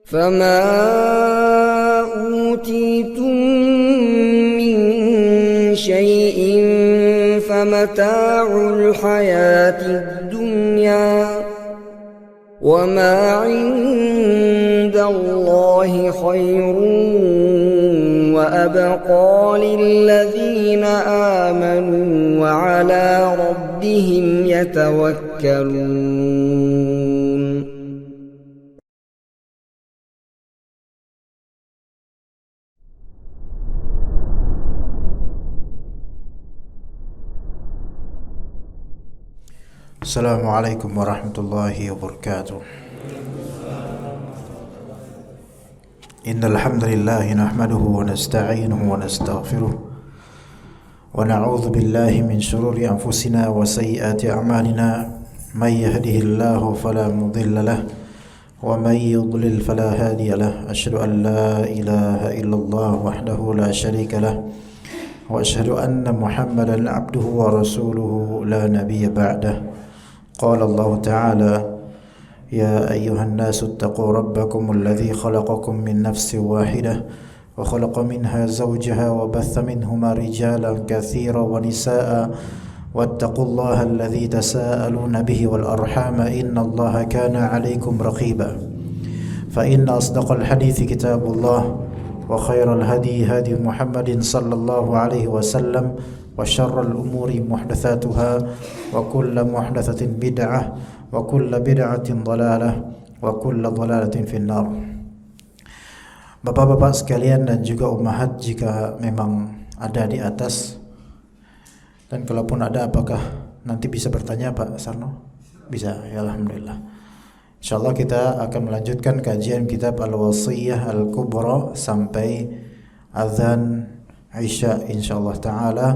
فما أوتيتم من شيء فمتاع الحياة الدنيا وما عند الله خير وأبقى للذين آمنوا وعلى ربهم يتوكلون. Assalamualaikum warahmatullahi wabarakatuh. Innal hamdalillah nahmaduhu wa nasta'inuhu wa nastaghfiruh wa na'udzu billahi min shururi anfusina wa sayyiati a'malina may yahdihillahu fala mudilla lahu wa may yudlil fala hadiya lahu. Asyhadu an la ilaha illallah wahdahu la syarika lahu wa asyhadu anna Muhammadan 'abduhu wa rasuluhu la nabiyya ba'dahu. قال الله تعالى يا أيها الناس اتقوا ربكم الذي خلقكم من نفس واحدة وخلق منها زوجها وبث منهما رجالا كثيرا ونساء واتقوا الله الذي تساءلون به والأرحام إن الله كان عليكم رقيبا فإن أصدق الحديث كتاب الله وخير الهدي هدي محمد صلى الله عليه وسلم وشر الأمور محدثاتها وكل محدثة بدعة وكل بدعة ضلالة وكل ضلالة في النار. Bapak-bapak sekalian dan juga ummahat jika memang ada di atas, dan kalaupun ada apakah nanti bisa bertanya Pak Sarno? Bisa, ya alhamdulillah. Insyaallah kita akan melanjutkan kajian kitab Al-Wasiyah Al-Kubra sampai azan Isya insyaallah taala,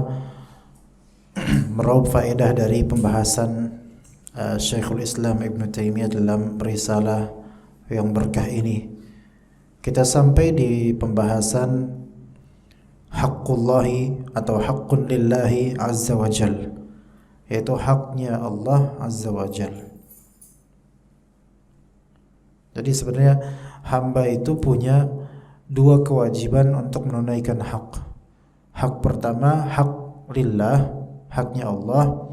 meraup faedah dari pembahasan Syekhul Islam Ibn Taimiyah dalam risalah yang berkah ini. Kita sampai di pembahasan haqqullahi atau haqqun lillahi azza wa jal, yaitu haknya Allah azza wa jal. Jadi sebenarnya hamba itu punya dua kewajiban untuk menunaikan hak. Hak pertama hak lillah, haknya Allah,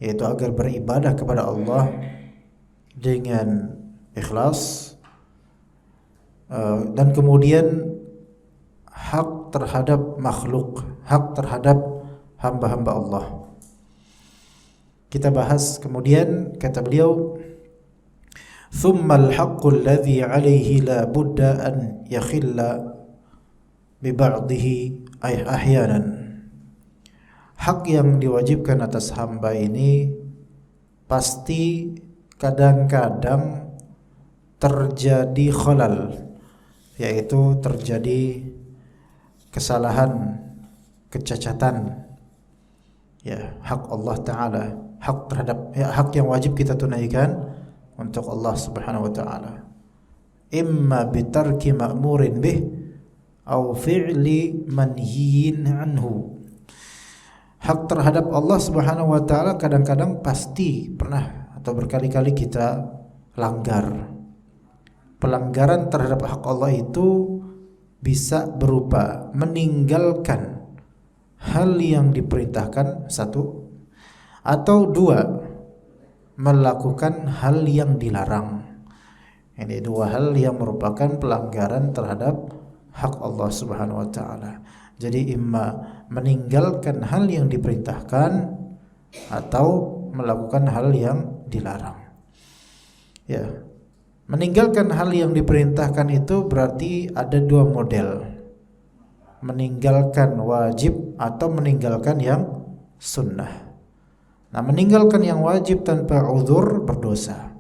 yaitu agar beribadah kepada Allah dengan ikhlas, dan kemudian hak terhadap makhluk, hak terhadap hamba-hamba Allah. Kita bahas kemudian kata beliau, thummal haqqul ladzi 'alaihi la budda an yakhilla bi ba'dihi ahyanan. Hak yang diwajibkan atas hamba ini pasti kadang-kadang terjadi khalal, yaitu terjadi kesalahan, kecacatan. Ya, hak Allah Ta'ala, hak terhadap hak yang wajib kita tunaikan untuk Allah Subhanahu wa Ta'ala. Imma bitarki ma'murin bih au fi'li manhiyin anhu. Hak terhadap Allah Subhanahu wa Ta'ala kadang-kadang pasti pernah atau berkali-kali kita langgar. Pelanggaran terhadap hak Allah itu bisa berupa meninggalkan hal yang diperintahkan, satu, atau dua, melakukan hal yang dilarang. Ini dua hal yang merupakan pelanggaran terhadap hak Allah Subhanahu wa Ta'ala. Jadi imma meninggalkan hal yang diperintahkan atau melakukan hal yang dilarang. Ya, meninggalkan hal yang diperintahkan itu berarti ada dua model. Meninggalkan wajib atau meninggalkan yang sunnah. Nah, meninggalkan yang wajib tanpa uzur berdosa.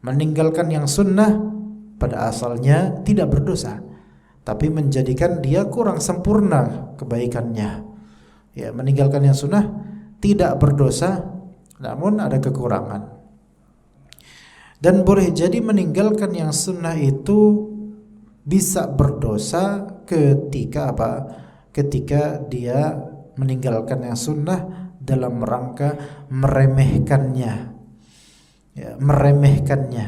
Meninggalkan yang sunnah pada asalnya tidak berdosa, tapi menjadikan dia kurang sempurna kebaikannya. Ya, meninggalkan yang sunnah tidak berdosa, namun ada kekurangan. Dan boleh jadi meninggalkan yang sunnah itu bisa berdosa ketika apa? Ketika dia meninggalkan yang sunnah dalam rangka meremehkannya, ya, meremehkannya,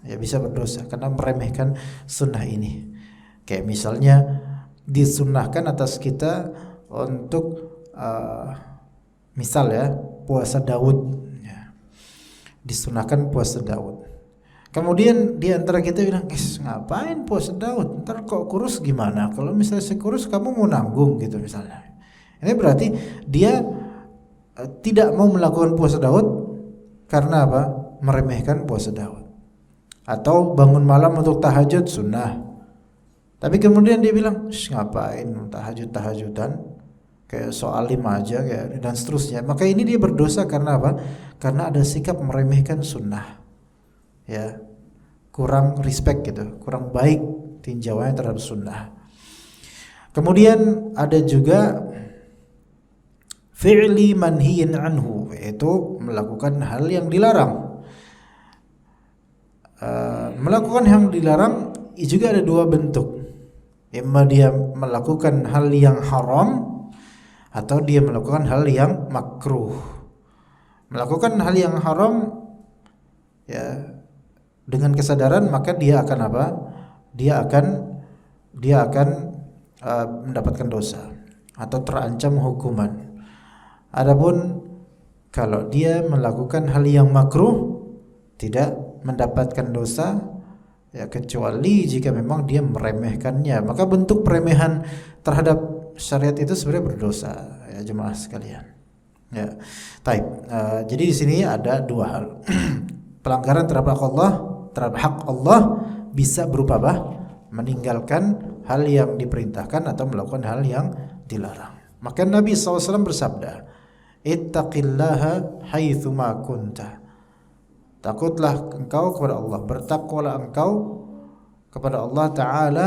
Ya bisa berdosa karena meremehkan sunnah ini. Kayak misalnya disunnahkan atas kita untuk misal ya puasa Daud ya. Disunnahkan puasa Daud. Kemudian di antara kita bilang, ngapain puasa Daud? Ntar kok kurus gimana? Kalau misalnya kurus kamu mau nanggung gitu misalnya. Ini berarti dia tidak mau melakukan puasa Daud karena apa? Meremehkan puasa Daud. Atau bangun malam untuk tahajud sunnah. Tapi kemudian dia bilang, ngapain tahajud-tahajudan? Kayak soal 5 aja kayak, dan seterusnya. Maka ini dia berdosa karena apa? Karena ada sikap meremehkan sunnah. Ya, kurang respect gitu, kurang baik tinjauannya terhadap sunnah. Kemudian ada juga fi'li manhiyin anhu, yaitu melakukan hal yang dilarang. Melakukan yang dilarang juga ada dua bentuk. Imma dia melakukan hal yang haram atau dia melakukan hal yang makruh. Melakukan hal yang haram ya dengan kesadaran, maka dia akan apa? Dia akan mendapatkan dosa atau terancam hukuman. Adapun kalau dia melakukan hal yang makruh tidak mendapatkan dosa ya, kecuali jika memang dia meremehkannya. Maka bentuk peremehan terhadap syariat itu sebenarnya berdosa ya jemaah sekalian. Ya. Taib. Jadi di sini ada dua hal. Pelanggaran terhadap hak Allah bisa berupa apa? Meninggalkan hal yang diperintahkan atau melakukan hal yang dilarang. Maka Nabi SAW bersabda, ittaqillaha haitsuma kunta. Takutlah engkau kepada Allah, bertakwalah engkau kepada Allah Ta'ala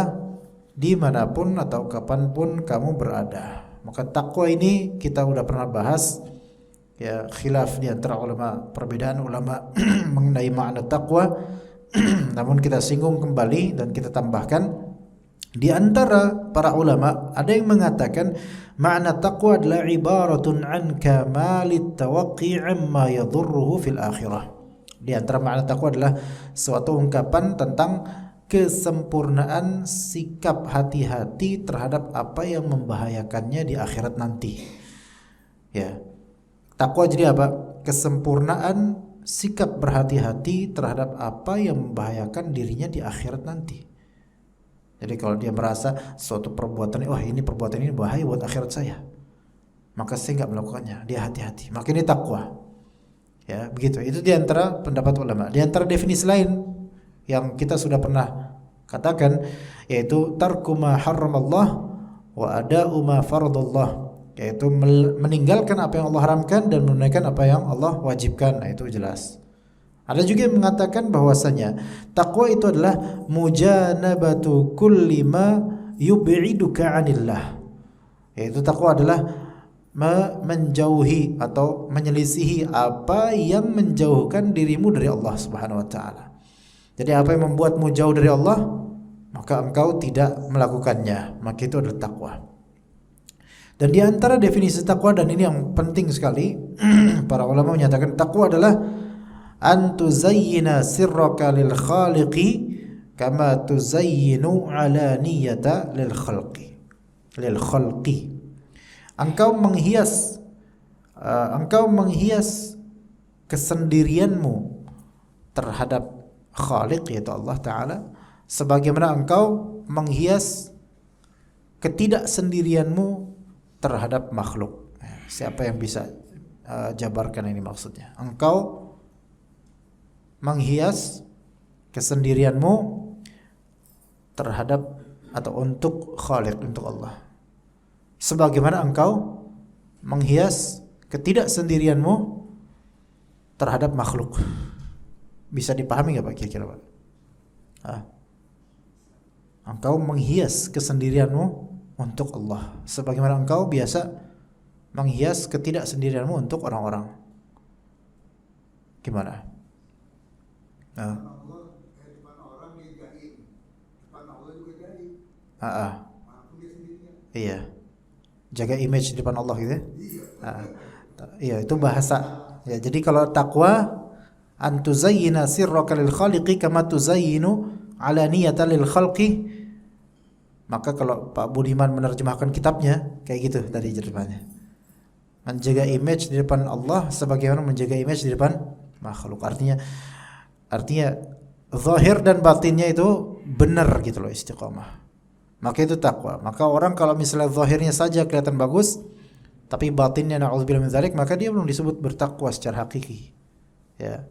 dimanapun atau kapanpun kamu berada. Maka takwa ini kita udah pernah bahas ya, khilaf di antara ulama, perbedaan ulama mengenai makna takwa. Namun kita singgung kembali dan kita tambahkan, di antara para ulama ada yang mengatakan makna taqwa adalah ibaratun an kamalit tawaqqi amma yadhurruhu fil akhirah. Di antara makna taqwa adalah suatu ungkapan tentang kesempurnaan sikap hati-hati terhadap apa yang membahayakannya di akhirat nanti. Ya. Taqwa jadi apa? Kesempurnaan sikap berhati-hati terhadap apa yang membahayakan dirinya di akhirat nanti. Jadi kalau dia merasa suatu perbuatan, ini perbuatan ini bahaya buat akhirat saya, maka saya enggak melakukannya. Dia hati-hati. Maka ini takwa. Ya, begitu. Itu di antara pendapat ulama. Di antara definisi lain yang kita sudah pernah katakan, yaitu tarku ma harramallah wa ada'u ma faradallah, yaitu meninggalkan apa yang Allah haramkan dan menunaikan apa yang Allah wajibkan. Nah, itu jelas. Ada juga yang mengatakan bahwasanya takwa itu adalah mujanabatu kulli ma yub'iduka 'anillah. Yaitu takwa adalah menjauhi atau menyelisihi apa yang menjauhkan dirimu dari Allah Subhanahu wa taala. Jadi apa yang membuatmu jauh dari Allah, maka engkau tidak melakukannya. Maka itu adalah takwa. Dan di antara definisi takwa, dan ini yang penting sekali, para ulama menyatakan takwa adalah an tuzayyina sirraka lil khaliqi kama tuzayyinu alaniyata lil khalqi. Engkau menghias kesendirianmu terhadap Khaliq, yaitu Allah Ta'ala, sebagaimana engkau menghias ketidaksendirianmu terhadap makhluk. Siapa yang bisa jabarkan ini maksudnya? Engkau menghias kesendirianmu terhadap atau untuk Khaliq, untuk Allah, sebagaimana engkau menghias ketidaksendirianmu terhadap makhluk. Bisa dipahami nggak Pak kira-kira Pak? Engkau menghias kesendirianmu untuk Allah, sebagaimana engkau biasa menghias ketidaksendirianmu untuk orang-orang. Gimana? Iya. Jaga image di depan Allah gitu ya. Iya, itu bahasa. Ya, jadi kalau takwa an tuzayyina sirraka lil khaliqi kama tuzayyinu alaniyata lil khalqi. Maka kalau Pak Budiman menerjemahkan kitabnya kayak gitu tadi terjemahannya. Menjaga image di depan Allah sebagaimana menjaga image di depan makhluk. Artinya zahir dan batinnya itu benar gitu loh, istiqomah. Maka itu takwa. Maka orang kalau misalnya zahirnya saja kelihatan bagus tapi batinnya na'udzubillah min dzalik, maka dia belum disebut bertakwa secara hakiki. Ya.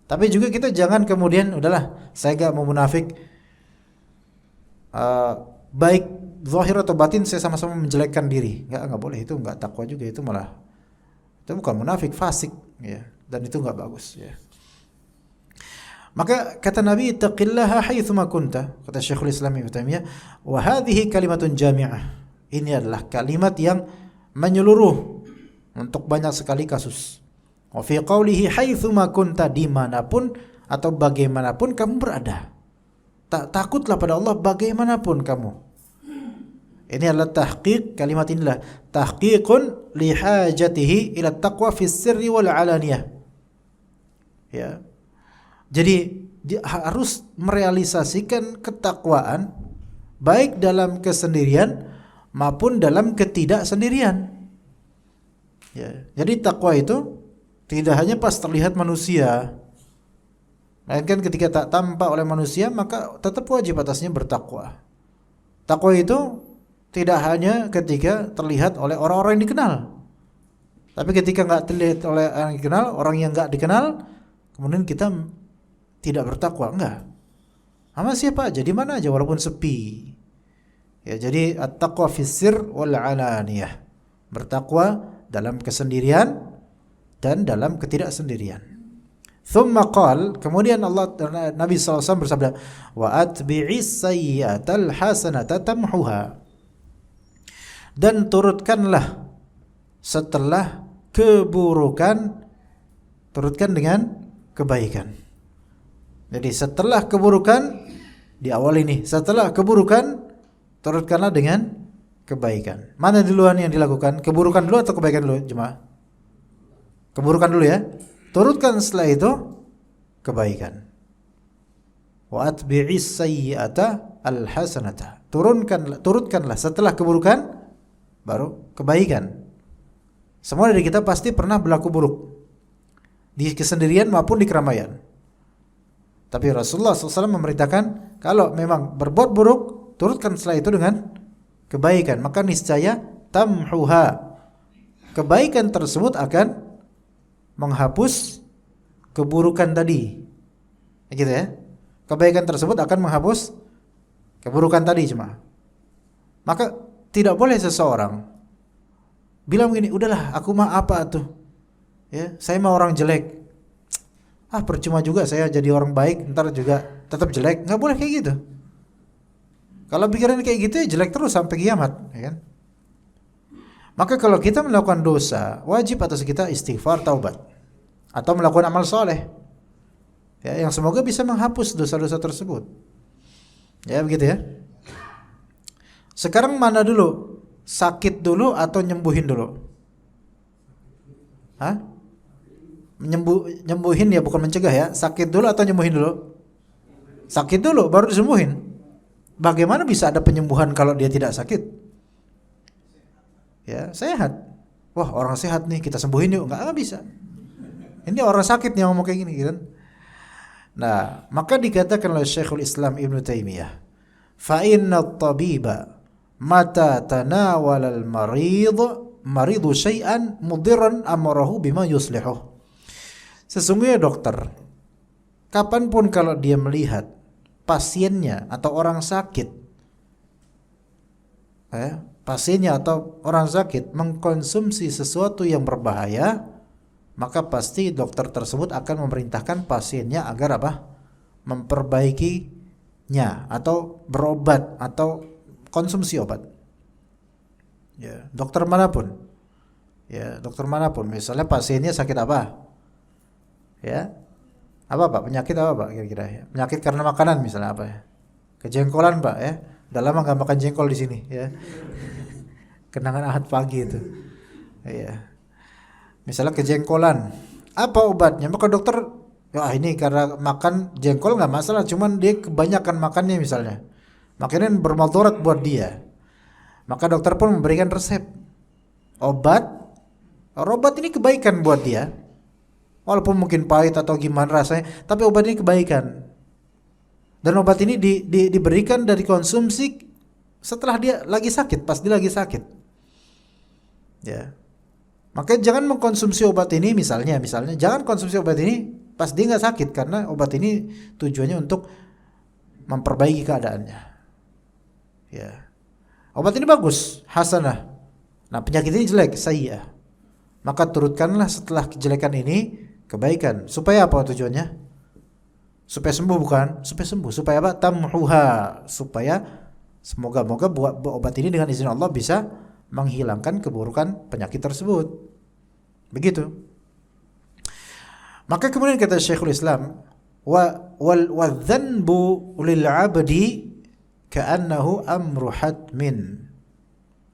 Tapi juga kita jangan kemudian udahlah, saya enggak mau munafik. Baik zahir atau batin saya sama-sama menjelekkan diri. Enggak boleh, itu enggak takwa juga, itu malah itu bukan munafik, fasik ya. Dan itu enggak bagus ya. Maka kata Nabi, taqillaha haitsuma kunta, kata Syekhul Islam Ibnu Taimiyah, wa hadhihi kalimatun jami'ah. Ini adalah kalimat yang menyeluruh untuk banyak sekali kasus. Wa fi qawlihi haitsuma kunta, dimanapun atau bagaimanapun kamu berada. Takutlah pada Allah bagaimanapun kamu. Ini adalah tahqiq, kalimat inilah tahqiqun li hajatihi ila taqwa fi sirri wal alaniyah. Ya. Jadi dia harus merealisasikan ketakwaan baik dalam kesendirian maupun dalam ketidaksendirian. Ya. Jadi takwa itu tidak hanya pas terlihat manusia, melainkan ketika tak tampak oleh manusia maka tetap wajib atasnya bertakwa. Takwa itu tidak hanya ketika terlihat oleh orang-orang yang dikenal, tapi ketika nggak terlihat oleh orang yang dikenal, orang yang nggak dikenal, kemudian kita tidak bertakwa, enggak. Sama siapa aja, di mana aja, walaupun sepi. Ya, jadi at-taqwa fis sir wal alaniyah. Bertakwa dalam kesendirian dan dalam ketidaksendirian. Thumma qal, kemudian Nabi SAW bersabda, wa atbi'is sayyi'atal hasanata tamhuha. Dan turutkanlah setelah keburukan, turutkan dengan kebaikan. Jadi setelah keburukan, di awal ini, setelah keburukan turutkanlah dengan kebaikan. Mana duluan yang dilakukan? Keburukan dulu atau kebaikan dulu, jemaah? Keburukan dulu ya. Turutkan setelah itu kebaikan. Wa atbi'is sayyi'ata al-hasanata. Turutkanlah setelah keburukan baru kebaikan. Semua dari kita pasti pernah berlaku buruk di kesendirian maupun di keramaian. Tapi Rasulullah SAW memerintahkan kalau memang berbuat buruk, turutkan setelah itu dengan kebaikan. Maka niscaya tamhuha, kebaikan tersebut akan menghapus keburukan tadi. Gitu ya. Kebaikan tersebut akan menghapus keburukan tadi cuma. Maka tidak boleh seseorang bilang begini, udahlah aku mah apa tuh? Ya, saya mah orang jelek. Percuma juga saya jadi orang baik, ntar juga tetap jelek. Enggak boleh kayak gitu. Kalau pikiran kayak gitu ya jelek terus sampai kiamat, ya kan? Maka kalau kita melakukan dosa, wajib atas kita istighfar, taubat, atau melakukan amal soleh, ya, yang semoga bisa menghapus dosa-dosa tersebut. Ya begitu ya. Sekarang mana dulu? Sakit dulu atau nyembuhin dulu? Hah? Nyembuhin ya, bukan mencegah ya. Sakit dulu atau nyembuhin dulu? Sakit dulu baru disembuhin. Bagaimana bisa ada penyembuhan kalau dia tidak sakit? Ya, sehat. Wah, orang sehat nih, kita sembuhin yuk. Enggak bisa. Ini orang sakit yang ngomong kayak gini gitu kan. Nah, maka dikatakan oleh Syekhul Islam Ibnu Taimiyah, fa inna at-tabiba mata tanawala al-maridu syai'an mudirran amarahu bima yuslihuh. Sesungguhnya dokter, kapanpun kalau dia melihat pasiennya atau orang sakit, pasiennya atau orang sakit mengkonsumsi sesuatu yang berbahaya, maka pasti dokter tersebut akan memerintahkan pasiennya agar apa? Memperbaikinya atau berobat atau konsumsi obat. Ya, dokter manapun. Ya, dokter manapun. Misalnya pasiennya sakit apa? Ya, apa Pak? Penyakit apa Pak kira-kira? Ya? Penyakit karena makanan misalnya apa ya? Kejengkolan Pak ya. Udah lama nggak makan jengkol di sini ya. Kenangan Ahad pagi itu. Ya. Misalnya kejengkolan, apa obatnya? Maka dokter Ya ini karena makan jengkol nggak masalah, cuman dia kebanyakan makannya misalnya, makanya bermudarat buat dia. Maka dokter pun memberikan resep obat. Obat ini kebaikan buat dia, walaupun mungkin pahit atau gimana rasanya, tapi obat ini kebaikan. Dan obat ini diberikan dari konsumsi setelah dia lagi sakit, pas dia lagi sakit. Ya. Maka jangan mengkonsumsi obat ini misalnya jangan konsumsi obat ini pas dia nggak sakit, karena obat ini tujuannya untuk memperbaiki keadaannya. Ya. Obat ini bagus, hasanah. Nah, penyakit ini jelek, sayyi'ah. Maka turutkanlah setelah kejelekan ini kebaikan. Supaya apa tujuannya? Supaya sembuh bukan? Supaya sembuh. Supaya apa? Tamhuha. Supaya semoga-moga obat ini dengan izin Allah bisa menghilangkan keburukan penyakit tersebut. Begitu. Maka kemudian kata Syekhul Islam, wa dzanbu lil 'abdi ka'annahu amru hatmin.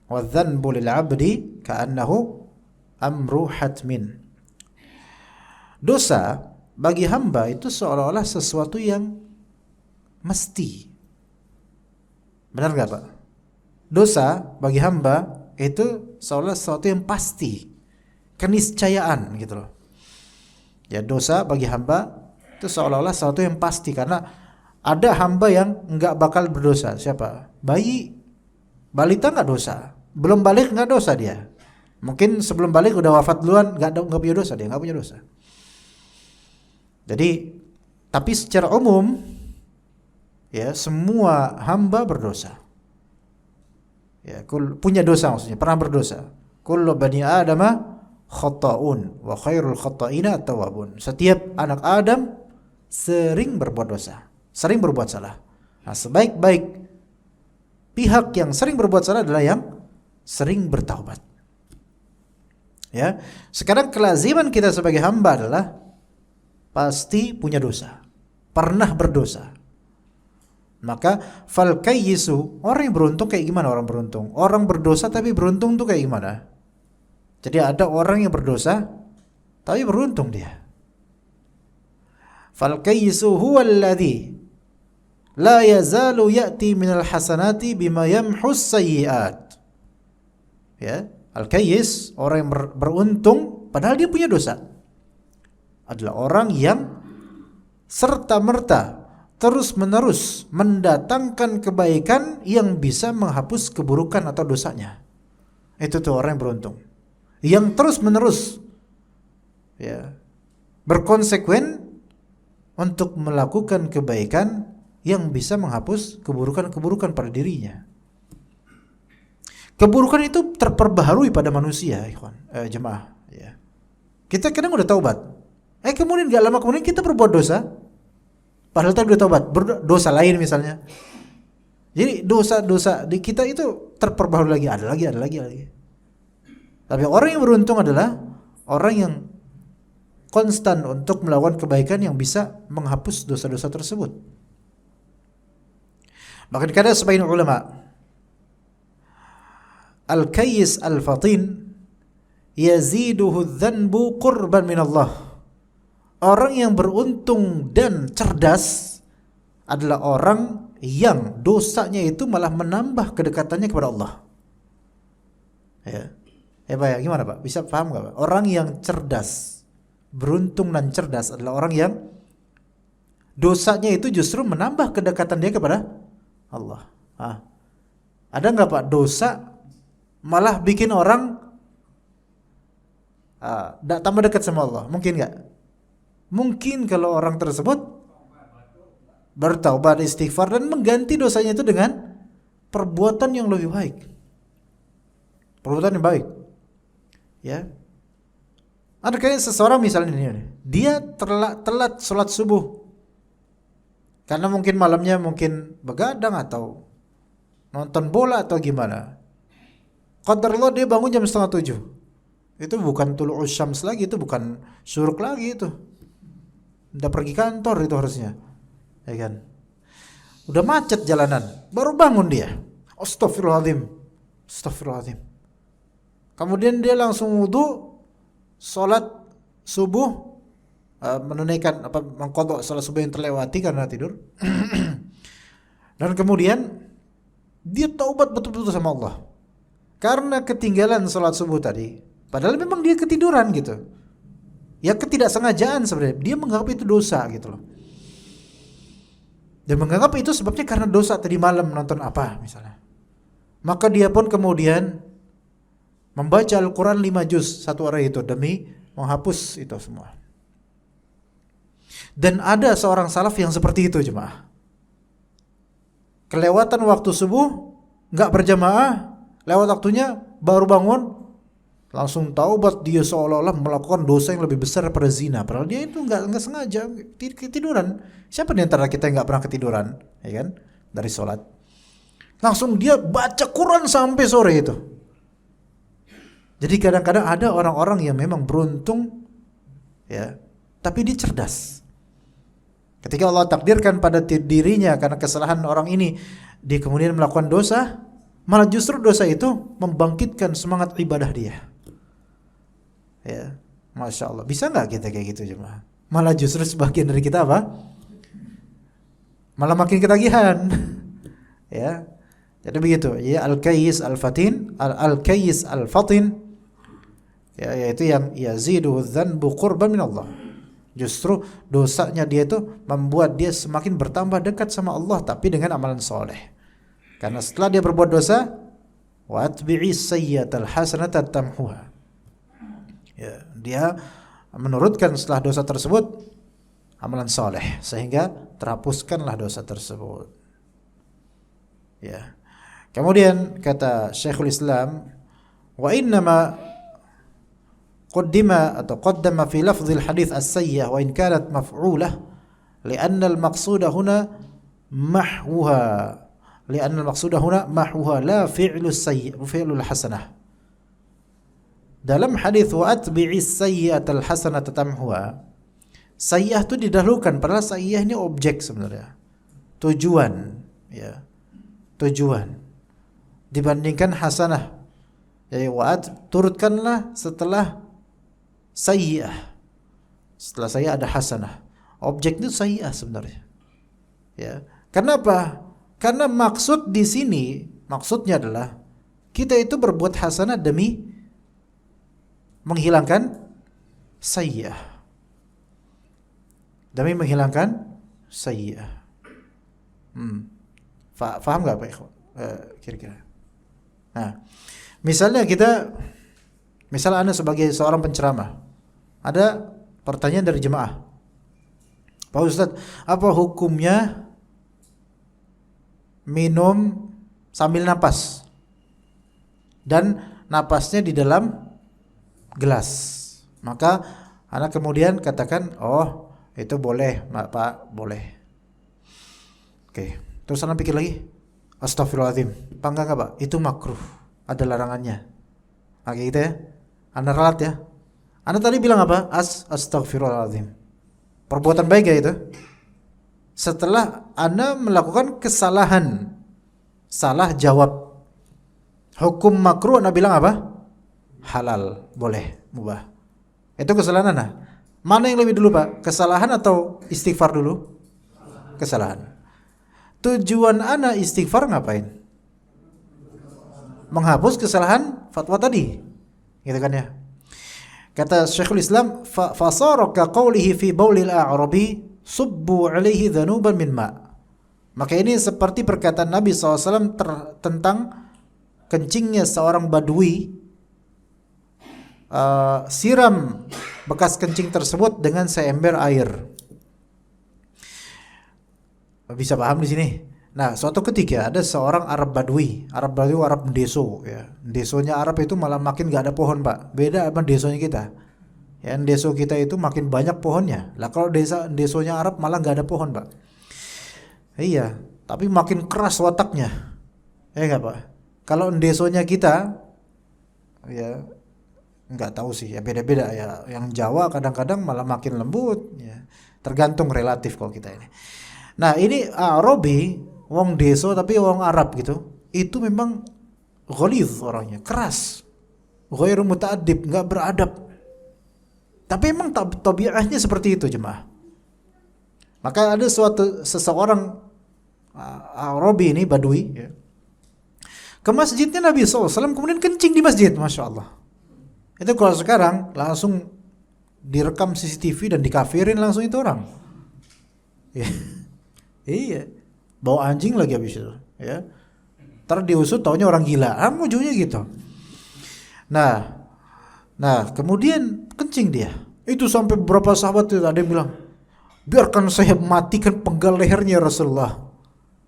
Wa dzanbu lil 'abdi ka'annahu amru hatmin. Dosa bagi hamba itu seolah-olah sesuatu yang mesti. Benar enggak, Pak? Dosa bagi hamba itu seolah sesuatu yang pasti, keniscayaan gitu loh. Ya, dosa bagi hamba itu seolah-olah sesuatu yang pasti, karena ada hamba yang enggak bakal berdosa. Siapa? Bayi, balita enggak dosa, belum balik enggak dosa dia. Mungkin sebelum balik udah wafat duluan, enggak punya dosa dia, enggak punya dosa. Jadi, tapi secara umum ya semua hamba berdosa. Ya, punya dosa maksudnya, pernah berdosa. Kullu bani adama khata'un wa khairul khata'ina at-tawwabun. Setiap anak Adam sering berbuat dosa, sering berbuat salah. Nah, sebaik-baik pihak yang sering berbuat salah adalah yang sering bertaubat. Ya, sekarang kelaziman kita sebagai hamba adalah pasti punya dosa, pernah berdosa. Maka fal kayyisu, orang yang beruntung kayak gimana orang beruntung? Orang berdosa tapi beruntung tuh kayak gimana? Jadi ada orang yang berdosa tapi beruntung dia. Fal kayyisu huwa alladhi la yazalu ya'ti minal hasanati bima yamhus sayyi'at. Ya, al-kayyis, orang yang beruntung padahal dia punya dosa, adalah orang yang serta-merta terus-menerus mendatangkan kebaikan yang bisa menghapus keburukan atau dosanya. Itu tuh orang yang beruntung, yang terus-menerus ya berkonsekuen untuk melakukan kebaikan yang bisa menghapus keburukan-keburukan pada dirinya. Keburukan itu terperbaharui pada manusia, jemaah. Ya. Kita kadang udah taubat, kemudian gak lama kemudian kita berbuat dosa, padahal tadi udah taubat, dosa lain misalnya. Jadi dosa-dosa di kita itu terperbaharui lagi, ada lagi. Tapi orang yang beruntung adalah orang yang konstan untuk melakukan kebaikan yang bisa menghapus dosa-dosa tersebut. Bahkan kata sebagian ulama, al-kayyis al-fatin yaziduhu dzanbu qurban min Allah. Orang yang beruntung dan cerdas adalah orang yang dosanya itu malah menambah kedekatannya kepada Allah. Ya. Pak ya, gimana Pak? Bisa paham enggak Pak? Orang yang cerdas, beruntung dan cerdas adalah orang yang dosanya itu justru menambah kedekatan dia kepada Allah. Ada enggak Pak dosa malah bikin orang tambah dekat sama Allah? Mungkin enggak? Mungkin kalau orang tersebut bertaubat, istighfar dan mengganti dosanya itu dengan perbuatan yang lebih baik. Perbuatan yang baik. Ya. Ada kayak seseorang misalnya ini, dia telat sholat subuh. Karena mungkin malamnya mungkin begadang atau nonton bola atau gimana. Qadarullah dia bangun jam 6:30. Itu bukan tulu'us syams lagi, itu bukan syuruk lagi itu. Udah pergi kantor itu harusnya. Ya kan? Udah macet jalanan, baru bangun dia. Astaghfirullahaladzim. Kemudian dia langsung wudu, sholat subuh, menunaikan mengqadha salat subuh yang terlewati karena tidur. Dan kemudian dia taubat betul-betul sama Allah karena ketinggalan salat subuh tadi, padahal memang dia ketiduran gitu. Ya ketidaksengajaan sebenarnya, dia menganggap itu dosa gitu loh. Dan menganggap itu sebabnya karena dosa tadi malam nonton apa misalnya. Maka dia pun kemudian membaca Al-Quran 5 juz satu hari itu demi menghapus itu semua. Dan ada seorang salaf yang seperti itu jemaah. Kelewatan waktu subuh, nggak berjamaah, lewat waktunya baru bangun, langsung taubat, dia seolah-olah melakukan dosa yang lebih besar daripada zina. Padahal dia itu nggak sengaja ketiduran. Siapa di antara kita yang nggak pernah ketiduran, ya kan? Dari sholat. Langsung dia baca Quran sampai sore itu. Jadi kadang-kadang ada orang-orang yang memang beruntung, ya, tapi dia cerdas. Ketika Allah takdirkan pada dirinya karena kesalahan orang ini, dia kemudian melakukan dosa, malah justru dosa itu membangkitkan semangat ibadah dia. Ya, Masya Allah. Bisa nggak kita kayak gitu jemaah? Malah justru sebagian dari kita apa? Malah makin ketagihan. Ya, jadi begitu. Ya, al-kayyis al-fatin, al-kayyis al-fatin. Ya, yaitu yang yazidu dzanbu qurban min Allah. Justru dosanya dia itu membuat dia semakin bertambah dekat sama Allah, tapi dengan amalan soleh. Karena setelah dia berbuat dosa, wa atbi'is sayyi'atal hasanata tamhuha. Ya, dia menurutkan setelah dosa tersebut amalan soleh sehingga terhapuskanlah dosa tersebut. Ya. Kemudian kata Syekhul Islam, wa innama qaddama fi lafzil hadits as-sayyi'ah wa in kanat maf'ulah li'anna al-maqsuda huna mahwuha la fi'lu as-sayyi' fi'lu al-hasanah. Dalam hadits wa atbi'is sayyi'atal hasanata tamhuha, sayyi'ah itu didahulukan, padahal sayyi'ah ini objek sebenarnya, tujuan, ya, tujuan dibandingkan hasanah. Jadi turutkanlah setelah sayyi'ah. Setelah sayyi'ah ada hasanah. Objek itu sayyi'ah sebenarnya. Ya. Kenapa? Karena maksud di sini, maksudnya adalah kita itu berbuat hasanah demi menghilangkan sayyi'ah. Demi menghilangkan sayyi'ah. Faham enggak Pak ikhwan? Kira-kira. Nah, misalnya Anda sebagai seorang penceramah, ada pertanyaan dari jemaah, Pak Ustadz, apa hukumnya minum sambil napas dan napasnya di dalam gelas? Maka Anda kemudian katakan, oh itu boleh Pak, boleh. Oke, terus Anda pikir lagi, astagfirullahaladzim, enggak Pak, itu makruh, ada larangannya. Oke gitu ya, Anda ralat ya. Anda tadi bilang apa? Astagfirullahaladzim. Perbuatan baik ya itu. Setelah Anda melakukan kesalahan, salah jawab, hukum makruh Anda bilang apa? Halal, boleh, mubah. Itu kesalahan Anda. Mana yang lebih dulu Pak? Kesalahan atau istighfar dulu? Kesalahan. Tujuan Anda istighfar ngapain? Menghapus kesalahan fatwa tadi. Gitu kan ya? Kata Syekhul Islam, fasara ka qawlihi fi baulil a'rabi subbu alaihi dhanuban min ma'. Maka ini seperti perkataan Nabi SAW tentang kencingnya seorang badui, siram bekas kencing tersebut dengan seember air. Bisa paham di sini? Nah, suatu ketika ada seorang Arab Badui, Arab Ndeso, ya. Ndesonya Arab itu malah makin gak ada pohon Pak. Beda sama desonya kita. Ya, deso kita itu makin banyak pohonnya. Lah kalau desonya Arab malah gak ada pohon Pak. Iya, tapi makin keras wataknya. Ya enggak Pak? Kalau desonya kita, ya nggak tahu sih, ya beda-beda ya. Yang Jawa kadang-kadang malah makin lembut, ya. Tergantung relatif kalau kita ini. Nah ini Arabi, wong deso tapi wong Arab gitu, itu memang ghalidh orangnya, keras, ghairu muta'addib, nggak beradab. Tapi emang tabiatnya seperti itu jemaah. Maka ada seseorang Arabi ini, Badui ya, ke masjidnya Nabi SAW, kemudian kencing di masjid, Masya Allah. Itu kalau sekarang langsung direkam CCTV dan dikafirin langsung itu orang. Ya. Iya, bawa anjing lagi habis itu, ya. Ntar diusut taunya orang gila, ujungnya gitu. Nah, kemudian kencing dia. Itu sampai beberapa sahabat itu ada yang bilang, biarkan saya matikan penggal lehernya Rasulullah.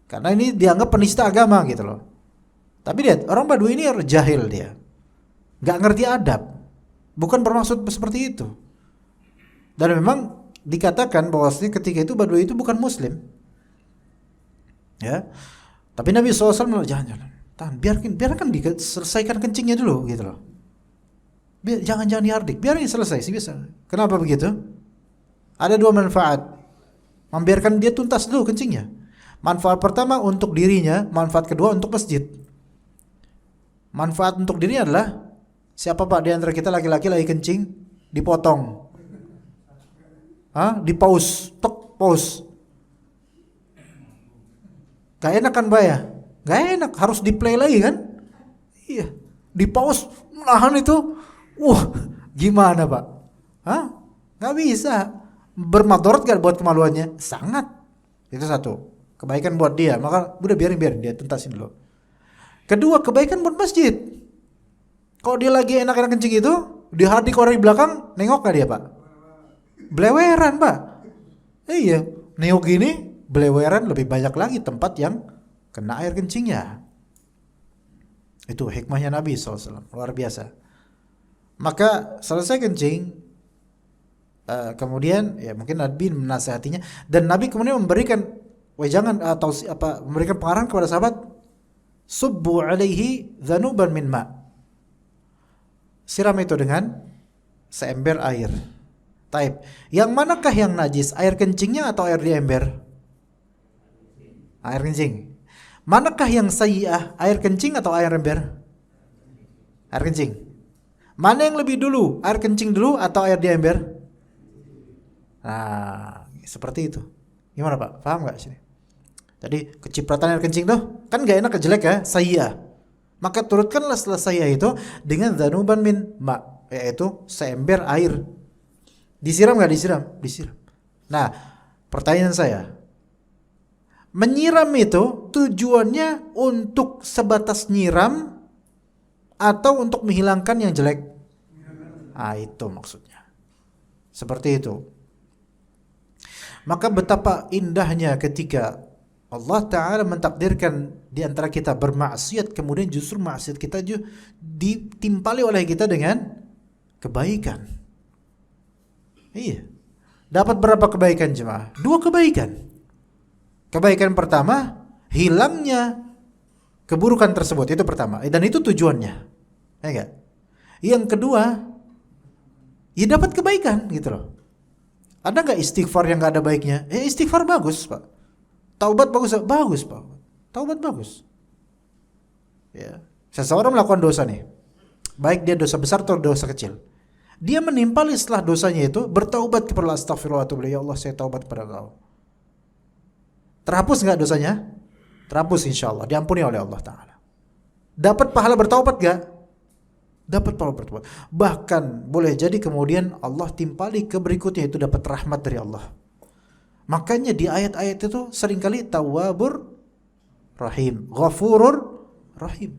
Karena ini dianggap penista agama gitu loh. Tapi lihat, orang Badui ini jahil dia. Gak ngerti adab. Bukan bermaksud seperti itu. Dan memang dikatakan bahwasanya ketika itu Badui itu bukan muslim. Ya. Tapi Nabi SAW bilang, jangan. Tahan, biarkan selesaikan kencingnya dulu gitu loh. Jangan dihardik, biarin selesai sih bisa. Kenapa begitu? Ada dua manfaat. Membiarkan dia tuntas dulu kencingnya. Manfaat pertama untuk dirinya, manfaat kedua untuk masjid. Manfaat untuk dirinya adalah, siapa Pak di antara kita laki-laki lagi kencing, dipotong. Di-pause, pause. Gak enak kan Pak ya? Gak enak, harus di-play lagi kan? Iya, di-pause, menahan itu. Gimana Pak? Gak bisa. Bermadarat gak buat kemaluannya? Sangat. Itu satu. Kebaikan buat dia. Maka udah biarin dia tuntasin dulu. Kedua, kebaikan buat masjid. Kalau dia lagi enak-enak kencing itu, dihardik orang di belakang, nengok gak dia Pak? Beleweran Pak. Iya, nengok gini, beleweran lebih banyak lagi tempat yang kena air kencingnya. Itu hikmahnya Nabi SAW. Luar biasa. Maka selesai kencing, kemudian ya mungkin Nabi menasihatinya, dan Nabi kemudian memberikan wejangan atau memberikan pengarahan kepada sahabat, subbu alaihi dhanuban min ma. Siram itu dengan seember air. Taib. Yang manakah yang najis? Air kencingnya atau air di ember? Air kencing. Manakah yang sayyi'ah? Air kencing atau air ember? Air kencing. Mana yang lebih dulu? Air kencing dulu atau air di ember? Nah, seperti itu. Gimana Pak? Paham gak sini? Tadi kecipratan air kencing tuh kan gak enak, jelek ya, sayyi'ah. Maka turutkanlah setelah sayyi'ah itu dengan dhanuban min ma, yaitu seember air. Disiram gak disiram? Disiram. Nah, pertanyaan saya, menyiram itu tujuannya untuk sebatas nyiram atau untuk menghilangkan yang jelek? Itu maksudnya. Seperti itu. Maka betapa indahnya ketika Allah Ta'ala mentakdirkan di antara kita bermaksiat, kemudian justru maksiat kita ditimpali oleh kita dengan kebaikan. Iya. Dapat berapa kebaikan jemaah? 2 kebaikan. Kebaikan pertama, hilangnya keburukan tersebut, itu pertama. Dan itu tujuannya. Ya enggak? Yang kedua, ya dapat kebaikan gitu loh. Ada enggak istighfar yang enggak ada baiknya? Istighfar bagus, Pak. Taubat bagus, bagus, Pak. Taubat bagus. Ya. Seseorang melakukan dosa nih. Baik dia dosa besar atau dosa kecil. Dia menimpali setelah dosanya itu bertaubat kepada Allah, astagfirullah, ya Allah, saya taubat kepada Engkau. Terhapus enggak dosanya? Terhapus insyaallah, diampuni oleh Allah Ta'ala. Dapat pahala bertaubat enggak? Dapat pahala bertaubat. Bahkan boleh jadi kemudian Allah timpali ke berikutnya, itu dapat rahmat dari Allah. Makanya di ayat-ayat itu seringkali Tawwabur Rahim, Ghafurur Rahim.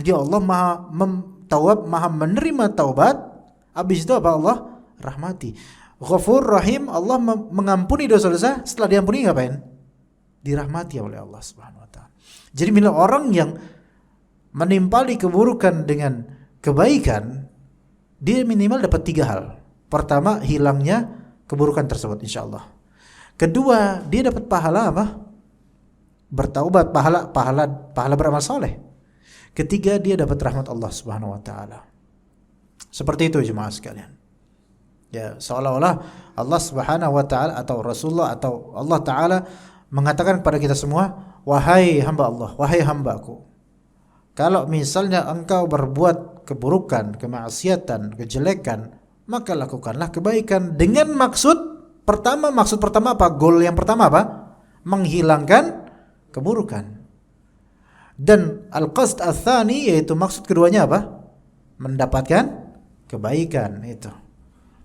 Jadi Allah Maha Tawwab, Maha menerima taubat. Habis itu apa? Allah rahmati. Ghafur Rahim, Allah mengampuni dosa-dosa. Setelah diampuni ngapain? Dirahmati oleh Allah Subhanahu wa taala. Jadi bila orang yang menimpali keburukan dengan kebaikan, dia minimal dapat 3 hal. Pertama, hilangnya keburukan tersebut insyaallah. Kedua, dia dapat pahala apa? Bertaubat, pahala beramal soleh. Ketiga, dia dapat rahmat Allah Subhanahu wa taala. Seperti itu jemaah sekalian. Ya, seolah-olah Allah Subhanahu wa taala atau Rasulullah atau Allah taala mengatakan kepada kita semua, wahai hamba Allah, wahai hambaku, kalau misalnya engkau berbuat keburukan, kemaksiatan, kejelekan, maka lakukanlah kebaikan dengan maksud pertama apa? Goal yang pertama apa? Menghilangkan keburukan. Dan al-qasd ats-tsani, yaitu maksud keduanya apa? Mendapatkan kebaikan itu.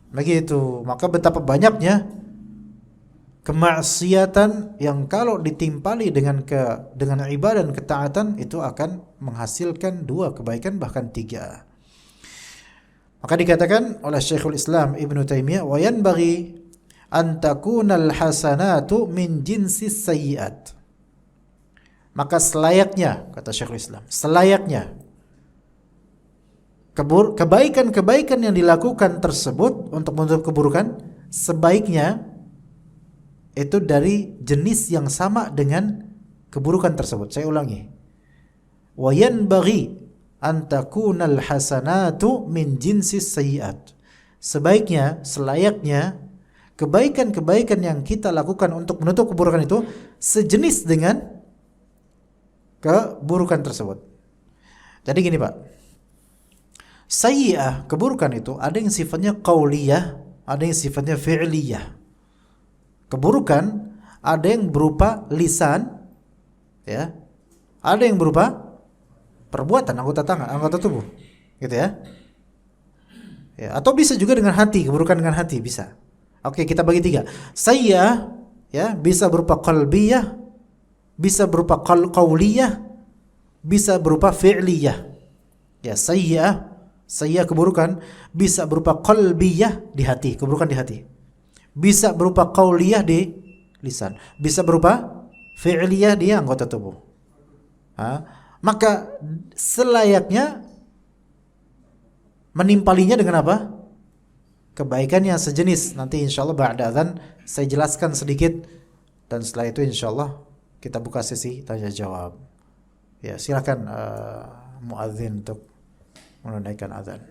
Begitu. Maka betapa banyaknya kemaksiatan yang kalau ditimpali dengan ibadah dan ketaatan itu akan menghasilkan 2 kebaikan, bahkan 3. Maka dikatakan oleh Syekhul Islam Ibnu Taimiyah, wa yanbaghi an takunal hasanatu min jinsis sayyi'at. Maka selayaknya, kata Syekhul Islam, selayaknya kebaikan-kebaikan yang dilakukan tersebut untuk menutup keburukan, sebaiknya itu dari jenis yang sama dengan keburukan tersebut. Saya ulangi. Wa yanbaghi an takunal hasanatu min jinsis sayyi'at. Sebaiknya, selayaknya kebaikan-kebaikan yang kita lakukan untuk menutup keburukan itu sejenis dengan keburukan tersebut. Jadi gini Pak, sayyi'ah, keburukan itu ada yang sifatnya qauliyah, ada yang sifatnya fi'liyah. Keburukan ada yang berupa lisan, ya, ada yang berupa perbuatan, anggota tangan, anggota tubuh, gitu ya. Ya, atau bisa juga dengan hati, keburukan dengan hati bisa. Oke, kita bagi 3. Sayyi'ah, ya, bisa berupa qalbiyah, bisa berupa qauliyah, bisa berupa fi'liyah. Ya, sayyi'ah keburukan bisa berupa qalbiyah di hati, keburukan di hati. Bisa berupa qauliyah di lisan, bisa berupa fi'liyah di anggota tubuh. Maka selayaknya menimpalinya dengan apa? Kebaikan yang sejenis. Nanti insyaallah ba'da adzan saya jelaskan sedikit, dan setelah itu insyaallah kita buka sesi tanya jawab. Ya, silakan muadzin untuk menunaikan adzan.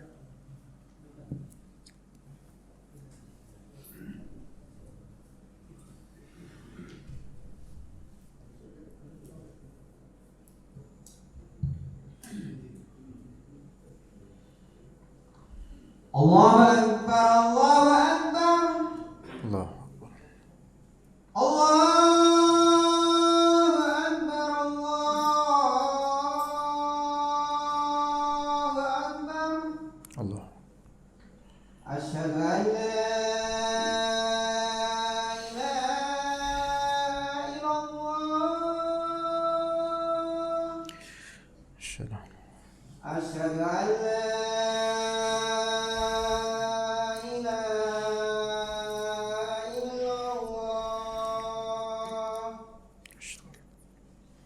Allahu Akbar, Allahu Akbar. Allah. Allahu Akbar, Allahu Akbar. Allah. Asyhadu an la ilaha illallah. Asyhadu an la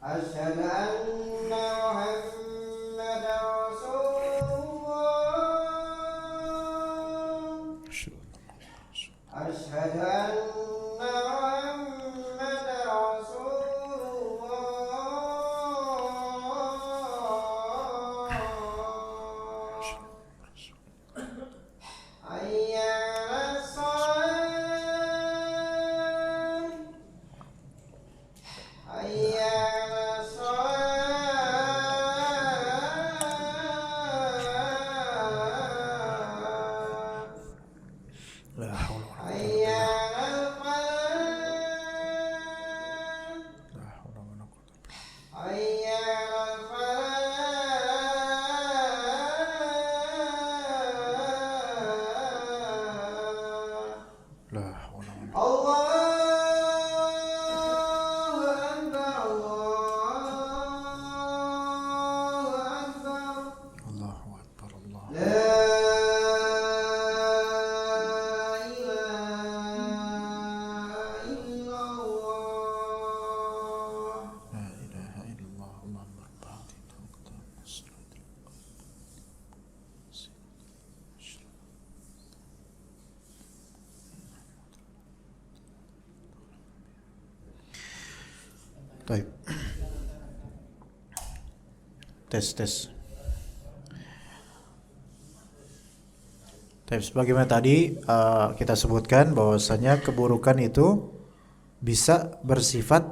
أشهد أن محمد رسول الله. أشهد أن محمد رسول الله. حي على الصلاة. حي Baik. Tes. Tapi sebagaimana tadi kita sebutkan bahwasanya keburukan itu bisa bersifat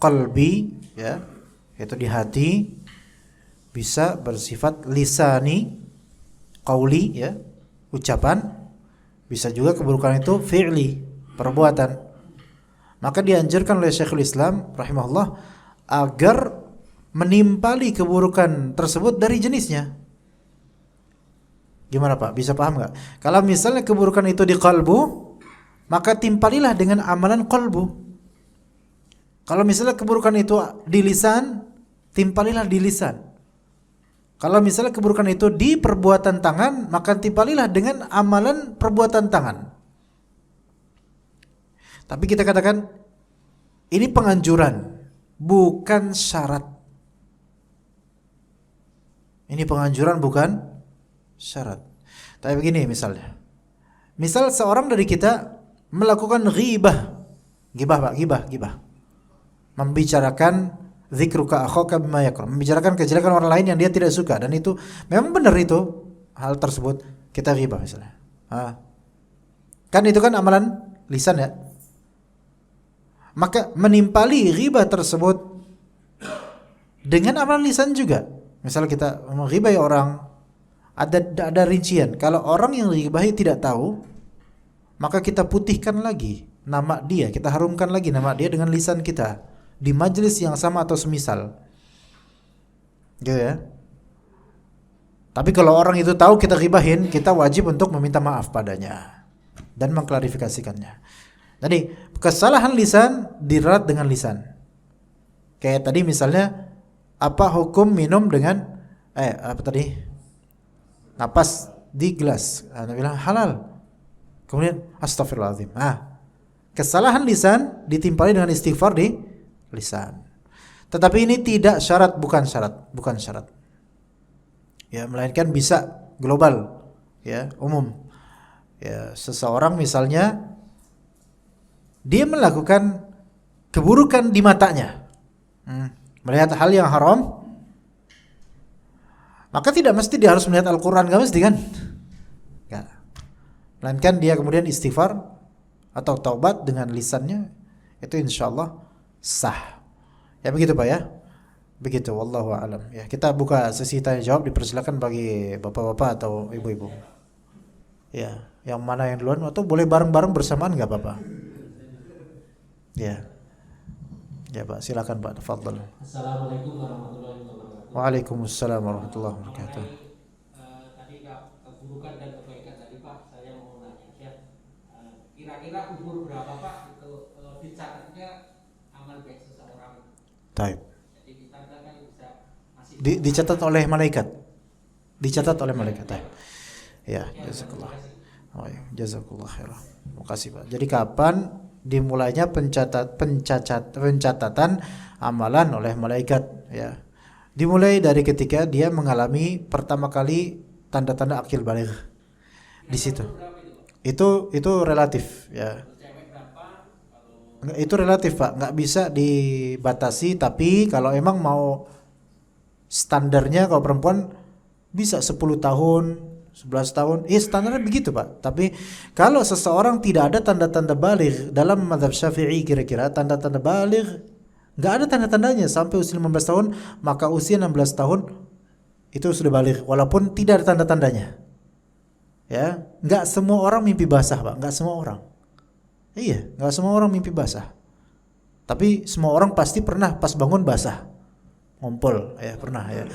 qalbi, ya, yaitu di hati, bisa bersifat lisani, qauli, ya, ucapan, Bisa juga keburukan itu fi'li, perbuatan. Maka dianjurkan oleh Syekhul Islam rahimahullah agar menimpali keburukan tersebut dari jenisnya. Gimana Pak? Bisa paham nggak? Kalau misalnya keburukan itu di qalbu, maka timpalilah dengan amalan qalbu. Kalau misalnya keburukan itu di lisan, timpalilah di lisan. Kalau misalnya keburukan itu di perbuatan tangan, maka timpalilah dengan amalan perbuatan tangan. Tapi kita katakan ini penganjuran, bukan syarat. Ini penganjuran bukan syarat. Tapi begini misalnya. Misal seorang dari kita melakukan ghibah. Ghibah Pak, ghibah. Membicarakan dzikruka akhaka bima yakrah, membicarakan kejelekan orang lain yang dia tidak suka, dan itu memang benar itu hal tersebut kita ghibah misalnya. Kan itu kan amalan lisan ya. Maka menimpali ghibah tersebut dengan amalan lisan juga. Misalnya kita menghibahi orang, ada rincian. Kalau orang yang ghibahi tidak tahu, maka kita putihkan lagi nama dia, kita harumkan lagi nama dia dengan lisan kita di majelis yang sama atau semisal, gitu ya. Tapi kalau orang itu tahu kita ghibahin, kita wajib untuk meminta maaf padanya dan mengklarifikasikannya. Jadi kesalahan lisan diralat dengan lisan. Kayak tadi misalnya, apa hukum minum dengan napas di gelas? Anda bilang halal. Kemudian astagfirullahaladzim. Kesalahan lisan ditimpali dengan istighfar di lisan. Tetapi ini tidak syarat, bukan syarat. Ya, melainkan bisa global, ya, umum. Ya, seseorang misalnya dia melakukan keburukan di matanya, melihat hal yang haram, maka tidak mesti dia harus melihat Al-Quran, gak mesti kan? Gak. Melainkan dia kemudian istighfar atau taubat dengan lisannya, itu insyaallah sah. Ya begitu Pak ya. Begitu, wallahu a'lam. Ya, kita buka sesi tanya jawab, dipersilakan bagi bapak-bapak atau ibu-ibu. Ya, yang mana yang duluan, atau boleh bareng-bareng bersamaan enggak Bapak? Ya. Ya Pak, silakan Pak, tafadhol. Assalamualaikum warahmatullahi wabarakatuh. Waalaikumsalam warahmatullahi wabarakatuh. Tadi keburukan dan kebaikan tadi Pak, saya mau nanya ya. Kira-kira umur berapa Pak itu dicatatnya amal baik seseorang? Taib. Jadi kita kan bisa masih Dicatat oleh malaikat. Dicatat oleh malaikat. Taib. Ya, jazakallah. Oh, ya, jazakallah khairan. Terima kasih Pak. Jadi kapan dimulainya pencatatan amalan oleh malaikat ya? Dimulai dari ketika dia mengalami pertama kali tanda-tanda akil baligh. Di situ. Itu relatif ya. Itu relatif Pak, nggak bisa dibatasi. Tapi kalau emang mau standarnya, kalau perempuan bisa 10 tahun, 11 tahun, standarnya begitu Pak. Tapi kalau seseorang tidak ada tanda-tanda baligh, dalam mazhab Syafi'i kira-kira tanda-tanda baligh nggak ada tanda-tandanya sampai usia 15 tahun, maka usia 16 tahun itu sudah baligh walaupun tidak ada tanda-tandanya. Ya, nggak semua orang mimpi basah Pak, nggak semua orang. Iya, nggak semua orang mimpi basah. Tapi semua orang pasti pernah pas bangun basah, ngompol, ya pernah ya.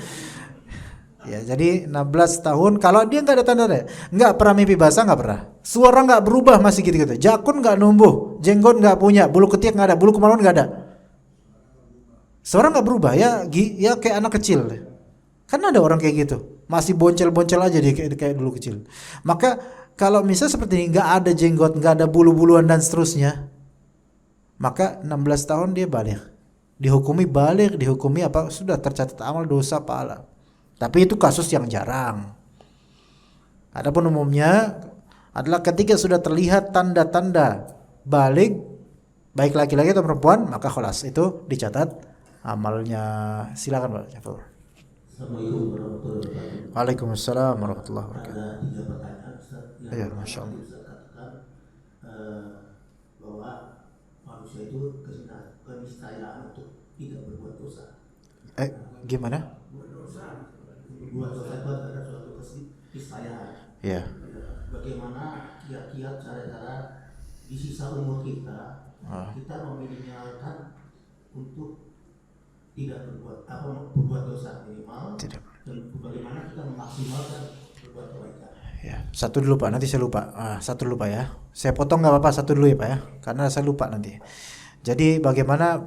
Ya, jadi 16 tahun kalau dia nggak ada tanda-tanda, nggak pernah mimpi basah, nggak pernah. Suara nggak berubah masih gitu-gitu. Jakun nggak numbuh, jenggot nggak punya, bulu ketiak nggak ada, bulu kemaluan nggak ada. Suara nggak berubah ya kayak anak kecil. Kan ada orang kayak gitu, masih boncel-boncel aja dia kayak dulu kecil. Maka kalau misalnya seperti ini, nggak ada jenggot, nggak ada bulu-buluan dan seterusnya, maka 16 tahun dia baligh. Dihukumi baligh, dihukumi apa? Sudah tercatat amal dosa pahala. Tapi itu kasus yang jarang. Adapun umumnya adalah ketika sudah terlihat tanda-tanda baligh, baik laki-laki atau perempuan, maka khalas itu dicatat amalnya. Silakan Pak Jafar. Assalamualaikum warahmatullahi wabarakatuh. Waalaikumsalam warahmatullahi wabarakatuh. Ada 3 pertanyaan Ustaz. Yang Ya, pertama Masya Allah. Ustaz katakan bahwa manusia itu keniscayaan untuk tidak berbuat dosa. Gimana? Berbuat dosa itu adalah suatu keniscayaan. Ya. Bagaimana kiat-kiat cara-cara di sisa umur kita, kita meminimalkan untuk tidak berbuat dosa minimal, Tidak. dan bagaimana kita memaksimalkan berbuat kebaikan. Ya, satu dulu Pak, nanti saya lupa. Satu dulu Pak ya. Saya potong nggak apa-apa, satu dulu ya Pak ya, karena saya lupa nanti. Jadi bagaimana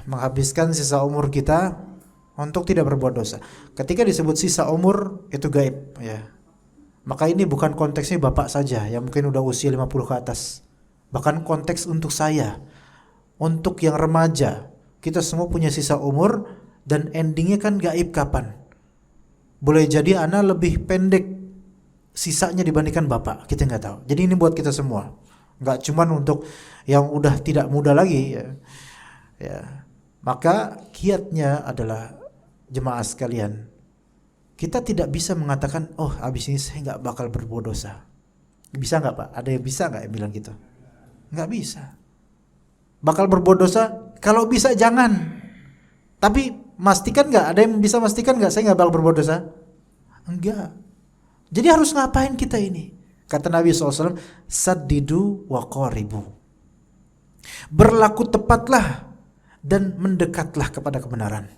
menghabiskan sisa umur kita untuk tidak berbuat dosa. Ketika disebut sisa umur itu gaib ya. Maka ini bukan konteksnya Bapak saja yang mungkin udah usia 50 ke atas. Bahkan konteks untuk saya, untuk yang remaja, kita semua punya sisa umur dan endingnya kan gaib kapan. Boleh jadi anak lebih pendek sisanya dibandingkan Bapak, kita nggak tahu. Jadi ini buat kita semua, nggak cuman untuk yang udah tidak muda lagi ya. Maka kiatnya adalah jemaah sekalian, kita tidak bisa mengatakan oh habis ini saya nggak bakal berbuat dosa. Bisa nggak Pak? Ada yang bisa nggak yang bilang gitu? Nggak bisa. Bakal berbuat dosa kalau bisa jangan. Tapi pastikan nggak? Ada yang bisa pastikan nggak saya nggak bakal berbuat dosa? Enggak. Jadi harus ngapain kita ini? Kata Nabi SAW, saddidu wa qaribu. Berlaku tepatlah dan mendekatlah kepada kebenaran.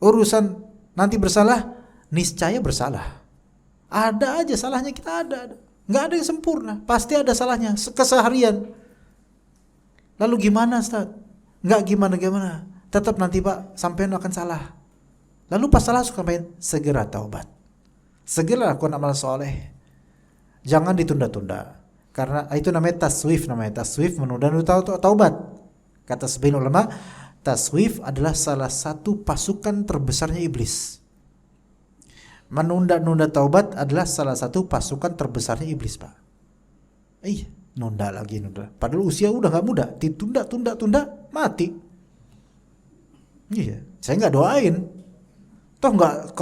Urusan nanti bersalah, niscaya bersalah. Ada aja salahnya, kita ada. Nggak ada yang sempurna, pasti ada salahnya keseharian. Lalu gimana Ustaz? Nggak gimana-gimana, tetap nanti Pak sampean akan salah. Lalu pas salah suka main, segera taubat, segera lakukan amal soleh, jangan ditunda-tunda. Karena itu namanya taswif, menunda-nunda taubat. Kata sebagian ulama, taswif adalah salah satu pasukan terbesarnya iblis. Menunda-nunda taubat adalah salah satu pasukan terbesarnya iblis Pak. Nunda. Padahal usia udah nggak muda, ditunda, mati. Iya, saya nggak doain. Toh nggak,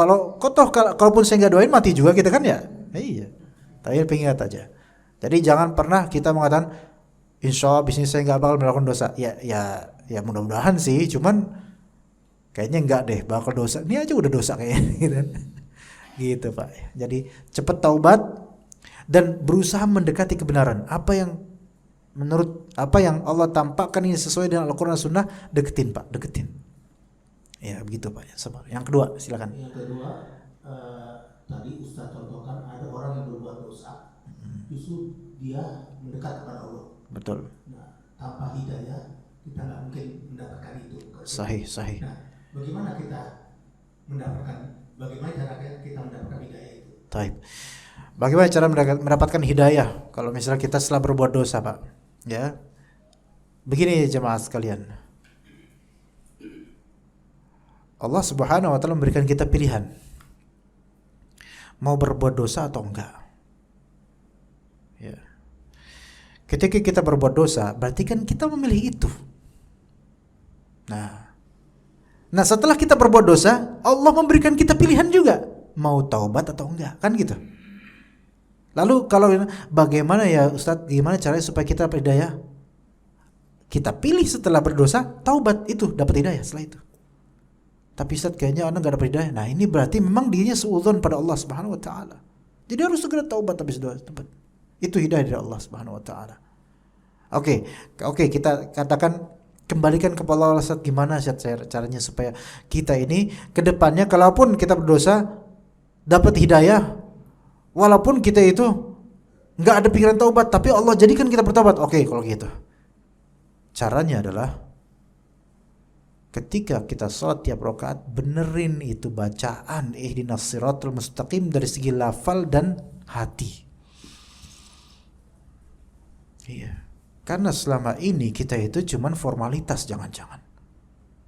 kalaupun saya nggak doain mati juga kita kan ya. Iya. Tapi pengingat aja. Jadi jangan pernah kita mengatakan, insya Allah bisnis saya nggak bakal melakukan dosa. Ya mudah-mudahan sih, cuman kayaknya nggak deh bakal dosa. Ini aja udah dosa kayaknya. Gitu Pak. Jadi cepat taubat dan berusaha mendekati kebenaran. Apa yang Allah tampakkan ini sesuai dengan Al-Quran dan Sunnah, deketin Pak, deketin. Ya begitu Pak. Yang kedua silakan. Yang kedua, tadi Ustaz contohkan ada orang yang berbuat dosa, justru dia mendekat kepada Allah. Betul. Nah, tanpa hidayah kita nggak mungkin mendapatkan itu. Sahih. Nah, bagaimana cara kita mendapatkan hidayah itu? Taib. Bagaimana cara mendapatkan hidayah kalau misalnya kita setelah berbuat dosa Pak? Ya, begini jemaah sekalian. Allah Subhanahu wa Ta'ala memberikan kita pilihan, mau berbuat dosa atau enggak. Ya. Ketika kita berbuat dosa, berarti kan kita memilih itu. Nah setelah kita berbuat dosa, Allah memberikan kita pilihan juga, mau taubat atau enggak, kan gitu. Lalu kalau bagaimana ya Ustadz, gimana caranya supaya kita dapat hidayah? Kita pilih setelah berdosa, taubat, itu dapat hidayah setelah itu. Tapi Ustadz kayaknya Anda gak dapat hidayah. Nah ini berarti memang dirinya suudzon pada Allah Subhanahu wa Ta'ala. Jadi harus segera taubat habis doa. Itu hidayah dari Allah Subhanahu wa Ta'ala. Oke, kita katakan, kembalikan kepada Allah, Ustadz gimana caranya supaya kita ini kedepannya kalaupun kita berdosa dapat hidayah, walaupun kita itu nggak ada pikiran taubat, tapi Allah jadikan kita bertaubat. Oke, kalau gitu caranya adalah ketika kita sholat tiap rakaat, benerin itu bacaan ihdinas siratal mustaqim dari segi lafal dan hati. Iya. Karena selama ini kita itu cuman formalitas, jangan-jangan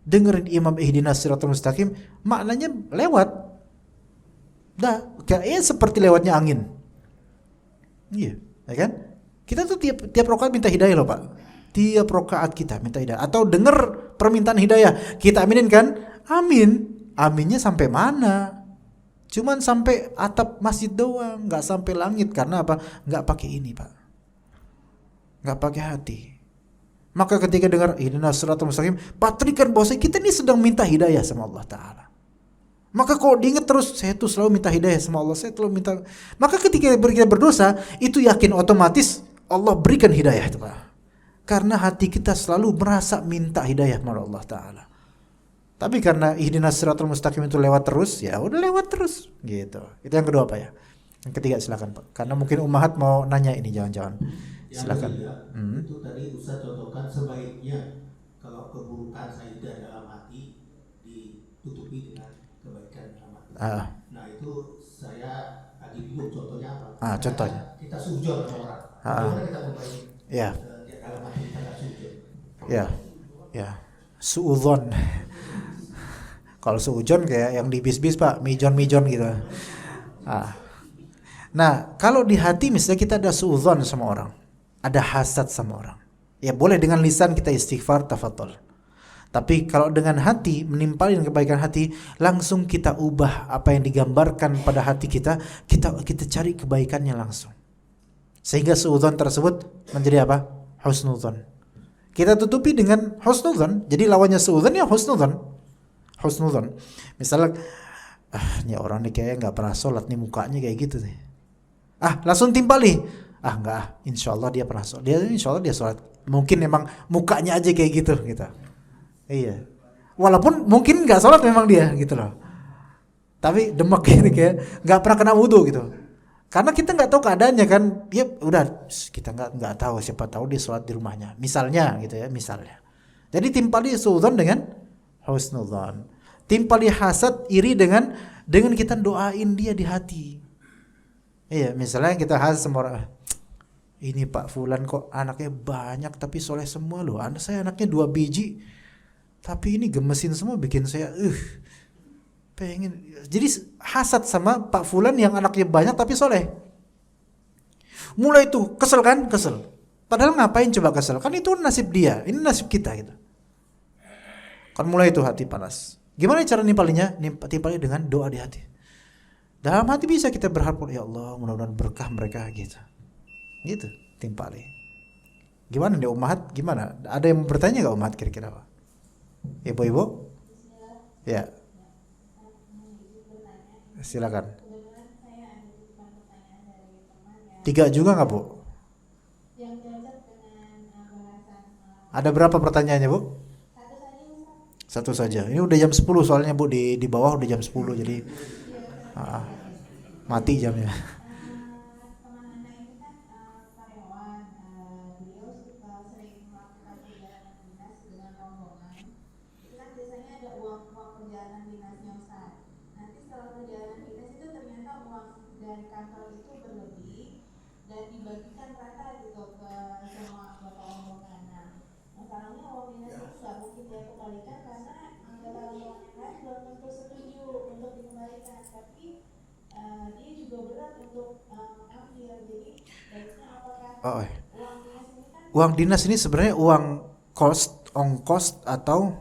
dengerin imam ihdinas siratal mustaqim, maknanya lewat. Kayaknya seperti lewatnya angin. Iya, ya kan? Kita tuh tiap rakaat minta hidayah loh Pak. Tiap rakaat kita minta hidayah atau dengar permintaan hidayah, kita aminin kan? Amin. Aminnya sampai mana? Cuman sampai atap masjid doang, nggak sampai langit. Karena apa? Nggak pakai ini Pak. Nggak pakai hati. Maka ketika dengar ihdinas siratal mustaqim, patrikan bahwa kita ini sedang minta hidayah sama Allah Ta'ala. Maka kalau diingat terus, saya tuh selalu minta hidayah sama Allah, saya selalu minta. Maka ketika kita berdosa, itu yakin otomatis Allah berikan hidayah itu, Pak. Karena hati kita selalu merasa minta hidayah kepada Allah Ta'ala. Tapi karena ihdinas siratal mustaqim itu lewat terus, ya udah lewat terus gitu. Itu yang kedua, Pak ya. Yang ketiga silakan, Pak. Karena mungkin Ummahat mau nanya ini, jangan-jangan. Silakan. Itu tadi Ustaz contohkan sebaiknya kalau keburukan saya dalam hati ditutupi dengan kebaikan dalam hati. Nah itu saya lagi bingung contohnya apa. Contohnya. Kita sujud sama orang. Bagaimana kita memperbaiki dalam hati kita nggak sujud. Ya. Suudzon. Kalau suudzon kayak yang di bis-bis, Pak, mijon gitu. Nah, kalau di hati misalnya kita ada suudzon sama orang, ada hasad sama orang, ya boleh dengan lisan kita istighfar, tafadhol. Tapi kalau dengan hati, menimpalin kebaikan hati, langsung kita ubah apa yang digambarkan pada hati kita cari kebaikannya langsung. Sehingga suudzon tersebut menjadi apa? Husnudzon. Kita tutupi dengan husnudzon. Jadi lawannya suudzon ya husnudzon. Misalnya, ini orang nih kayaknya nggak pernah sholat nih, mukanya kayak gitu nih. Langsung timpali. Enggak, insya Allah dia pernah sholat. Insya Allah dia sholat. Mungkin emang mukanya aja kayak gitu. Iya. Walaupun mungkin nggak sholat memang dia gitu loh. Tapi demek gini kayak nggak pernah kena wudu gitu. Karena kita nggak tahu keadaannya kan. Ya udah, kita nggak tahu, siapa tahu dia sholat di rumahnya. Misalnya gitu ya, misalnya. Jadi timpali suudzon dengan husnudzon. Timpali hasad, iri dengan kita doain dia di hati. Iya, misalnya kita hasad sama orang, ini Pak Fulan kok anaknya banyak tapi soleh semua loh. Saya anaknya 2 biji, tapi ini gemesin semua, bikin saya pengen. Jadi hasad sama Pak Fulan yang anaknya banyak tapi soleh. Mulai itu kesel kan? Kesel. Padahal ngapain coba kesel? Kan itu nasib dia, ini nasib kita gitu. Kan mulai itu hati panas. Gimana cara nimpalinya? Timpali dengan doa di hati. Dalam hati bisa kita berharap, ya Allah mudah-mudahan berkah mereka gitu. Gitu, timpali. Gimana nih Ummahat? Gimana? Ada yang bertanya gak Ummahat kira-kira apa? Ibu-ibu? Ya. Silakan. 3 juga gak Bu? Ada berapa pertanyaannya Bu? Satu saja. Ini udah jam 10 soalnya Bu, di bawah udah jam 10 jadi mati jamnya. Teman Anda ini kan karyawan, beliau sering melakukan perjalanan dinas dengan rombongan. Itu kan biasanya ada uang perjalanan dinasnya Ustaz. Nanti setelah perjalanan dinas itu ternyata uang dari kantor itu berlebih dan dibagikan rata gitu ke semua anggota rombongan. Nah, masalahnya uang dinas itu nggak mungkin dia kembalikan karena anggota rombongan yang lain belum tentu setuju untuk dikembalikan. Tapi dia juga berat untuk mengambil. Jadi baiknya apakah uang dinas ini kan Uang dinas ini sebenarnya uang ongkos atau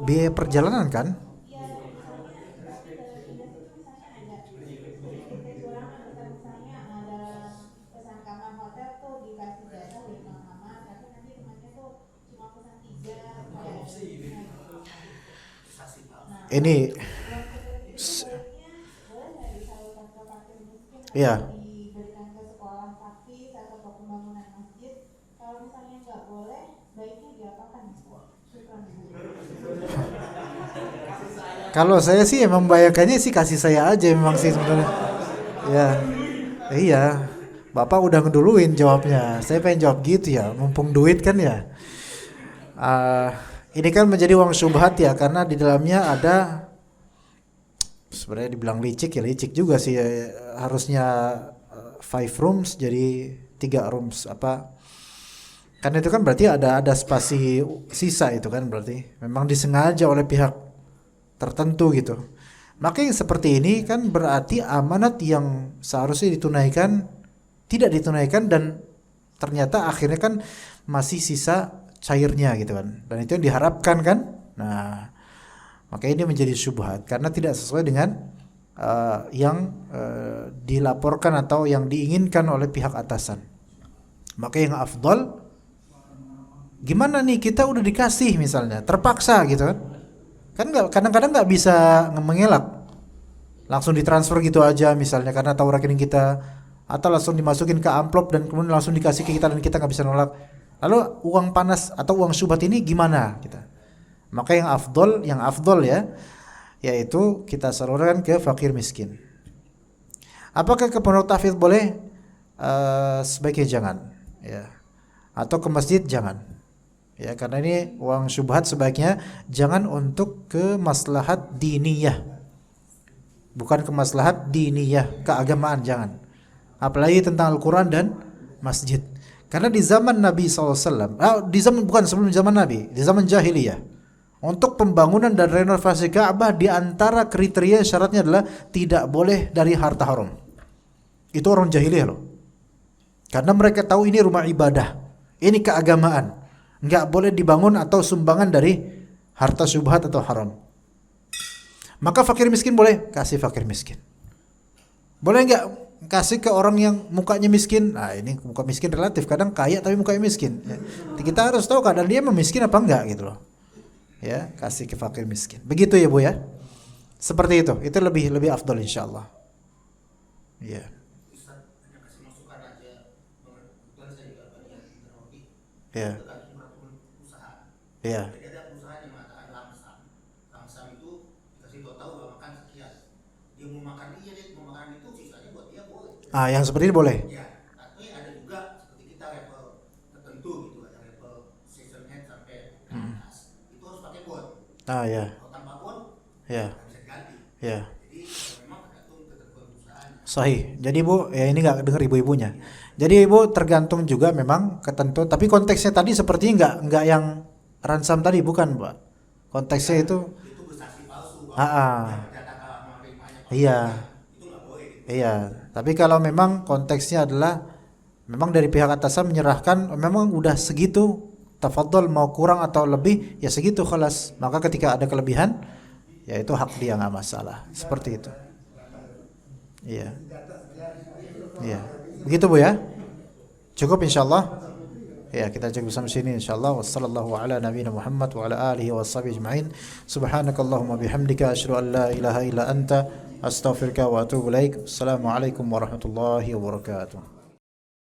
biaya perjalanan kan? ya misalnya tapi dalam dinas itu misalnya ada sedikit kekurangan misalnya ada pesan kamar hotel tuh dikasih jatah 5 kamar tapi nanti temannya tuh cuma pesan 3 Ini Iya. diberikan ke sekolah faktis atau ke pembangunan masjid. Kalau misalnya nggak boleh, baiknya diapakan? Syukran. Kalau saya sih emang bayangkannya sih kasih saya aja memang sih sebenarnya. Ya. Iya. Bapak udah ngeduluin jawabnya. Saya pengen jawab gitu ya, mumpung duit kan ya. Ini kan menjadi uang syubhat ya, karena di dalamnya ada, sebenarnya dibilang licik ya licik juga sih ya. Harusnya 5 rooms jadi 3 rooms apa. Kan itu kan berarti ada spasi sisa itu kan, berarti memang disengaja oleh pihak tertentu gitu. Maka yang seperti ini kan berarti amanat yang seharusnya ditunaikan tidak ditunaikan dan ternyata akhirnya kan masih sisa cairnya gitu kan. Dan itu yang diharapkan kan. Nah, maka ini menjadi syubhat karena tidak sesuai dengan yang dilaporkan atau yang diinginkan oleh pihak atasan. Maka yang afdal, gimana nih kita udah dikasih misalnya, terpaksa gitu kan. Kan kadang-kadang nggak bisa mengelak, langsung ditransfer gitu aja misalnya karena tahu rekening kita, atau langsung dimasukin ke amplop dan kemudian langsung dikasih ke kita dan kita nggak bisa nolak. Lalu uang panas atau uang syubhat ini gimana kita? Maka yang afdol ya, yaitu kita salurkan ke fakir miskin. Apakah ke pondok tahfidz boleh? Sebaiknya jangan, ya. Atau ke masjid jangan, ya, karena ini uang syubhat sebaiknya jangan untuk ke maslahat diniyah, bukan ke maslahat diniyah, keagamaan jangan. Apalagi tentang Al-Quran dan masjid. Karena di zaman Nabi SAW, bukan sebelum zaman Nabi, di zaman jahiliyah, untuk pembangunan dan renovasi Ka'bah di antara kriteria syaratnya adalah tidak boleh dari harta haram. Itu orang jahiliyah loh. Karena mereka tahu ini rumah ibadah, ini keagamaan, nggak boleh dibangun atau sumbangan dari harta syubhat atau haram. Maka fakir miskin boleh, kasih fakir miskin. Boleh nggak kasih ke orang yang mukanya miskin? Nah ini muka miskin relatif, kadang kaya tapi mukanya miskin. Ya. Kita harus tahu keadaan dia miskin apa enggak gitu loh. Ya, kasih ke fakir miskin. Begitu ya Bu ya. Seperti itu lebih afdal insyaallah. Ya. Ustaz, hanya kasih masukan aja. Kebetulan saya juga bagian interhodi. Ya. Tergantung peraturan usaha. Ya. Jadi ada perusahaan yang mengatakan lamsam. Lamsam itu dikasih tahu bahwa makan sekian. Dia mau makan itu sisanya buat dia boleh. Yang seperti ini boleh. Ya, tapi ada juga seperti kita level tertentu gitu, ada level season head sampai atas. Itu harus pakai bot. Ya. Kalau tanpa bot, Ya. nggak bisa diganti. Ya. Jadi memang tergantung ketentuan perusahaan. Sahih. Jadi Bu, ya ini nggak dengar ibu-ibunya. Jadi Ibu tergantung juga memang ketentuan. Tapi konteksnya tadi sepertinya nggak yang ransam tadi, bukan Pak? Konteksnya itu Bersaksi palsu. Iya. Itu nggak boleh. Iya. Tapi kalau memang konteksnya adalah memang dari pihak atasan menyerahkan memang udah segitu, tafadhol mau kurang atau lebih ya segitu khalas. Maka ketika ada kelebihan ya itu hak dia, nggak masalah. Seperti itu. Iya. Iya. Begitu Bu ya. Cukup insyaallah. Ya, kita cukup sampai sini insyaallah. Wassallallahu ala nabiyina Muhammad wa ala alihi washabihi ajmain. Subhanakallahumma bihamdika asyhadu an la ilaha illa anta astaghfiruka wa atubu ilaik. Assalamualaikum warahmatullahi wabarakatuh.